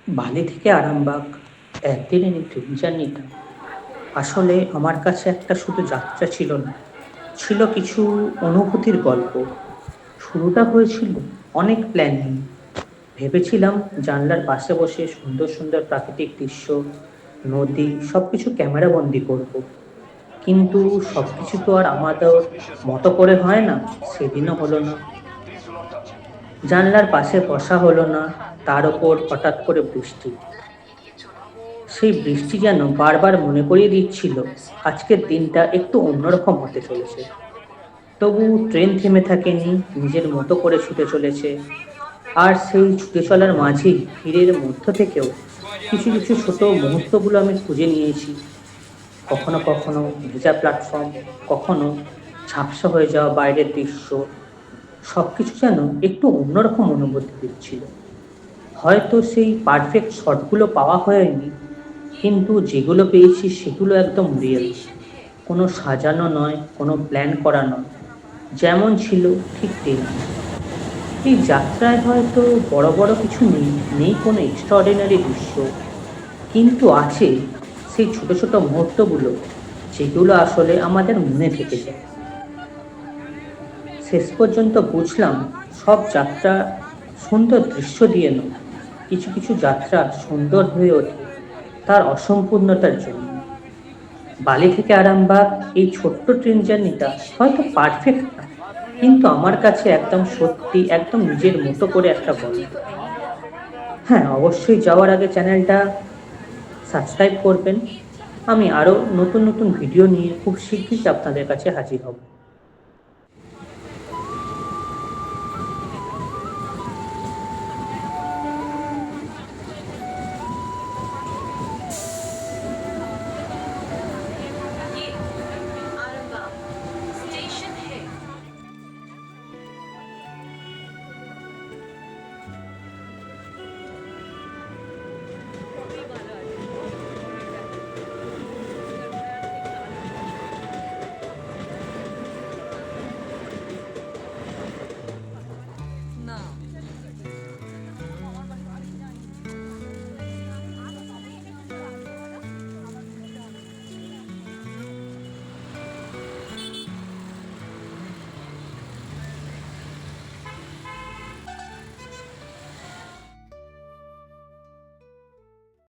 বালি থেকে আরামবাগ একদিনের এই ট্রেন জার্নিটা আসলে আমার কাছে একটা শুধু যাত্রা ছিল না, ছিল কিছু অনুভূতির গল্প। শুরুটা হয়েছিল অনেক প্ল্যান নিয়ে। ভেবেছিলাম জানলার পাশে বসে সুন্দর সুন্দর প্রাকৃতিক দৃশ্য, নদী সবকিছু ক্যামেরা বন্দি করব। কিন্তু সবকিছু তো আর আমাদের মতো করে হয় না। সেদিনও হলো না। জানলার পাশে বসা হলো না, তার ওপর হঠাৎ করে বৃষ্টি। সেই বৃষ্টি যেন বারবার মনে করিয়ে দিচ্ছিল আজকের দিনটা একটু অন্যরকম হতে চলেছে। তবু ট্রেন থেমে থাকেনি, নিজের মতো করে ছুটে চলেছে। আর সেই ছুটে চলার মাঝেই ভিড়ের মধ্য থেকেও কিছু কিছু ছোট মুহূর্তগুলো আমি খুঁজে নিয়েছি। কখনো কখনো ভেজা প্ল্যাটফর্ম, কখনো ঝাপসা হয়ে যাওয়া বাইরের দৃশ্য, সবকিছু যেন একটু অন্যরকম অনুভূতি দিচ্ছিল। হয়তো সেই পারফেক্ট শটগুলো পাওয়া হয়নি, কিন্তু যেগুলো পেয়েছি সেগুলো একদম রিয়েল। কোনো সাজানো নয়, কোনো প্ল্যান করা নয়, যেমন ছিল ঠিক তেমনি। এই যাত্রায় হয়তো বড় বড় কিছু নেই, নেই কোনো এক্সট্রাঅর্ডিনারি দৃশ্য, কিন্তু আছে সেই ছোট ছোট মুহূর্তগুলো, যেগুলো আসলে আমাদের মনে থেকে যায়। শেষ পর্যন্ত বুঝলাম সব যাত্রা সুন্দর দৃশ্য দিয়ে নয়, কিছু কিছু যাত্রা সুন্দর হয়ে ওঠে তার অসম্পূর্ণতার জন্য। বালি থেকে আরামবাগ এই ছোট্ট ট্রেন জার্নিটা হয়তো পারফেক্ট না, কিন্তু আমার কাছে একদম সত্যি, একদম নিজের মতো করে একটা গল্প। হ্যাঁ, অবশ্যই যাওয়ার আগে চ্যানেলটা সাবস্ক্রাইব করবেন। আমি আরও নতুন নতুন ভিডিও নিয়ে খুব শীঘ্রই আপনাদের কাছে হাজির হব।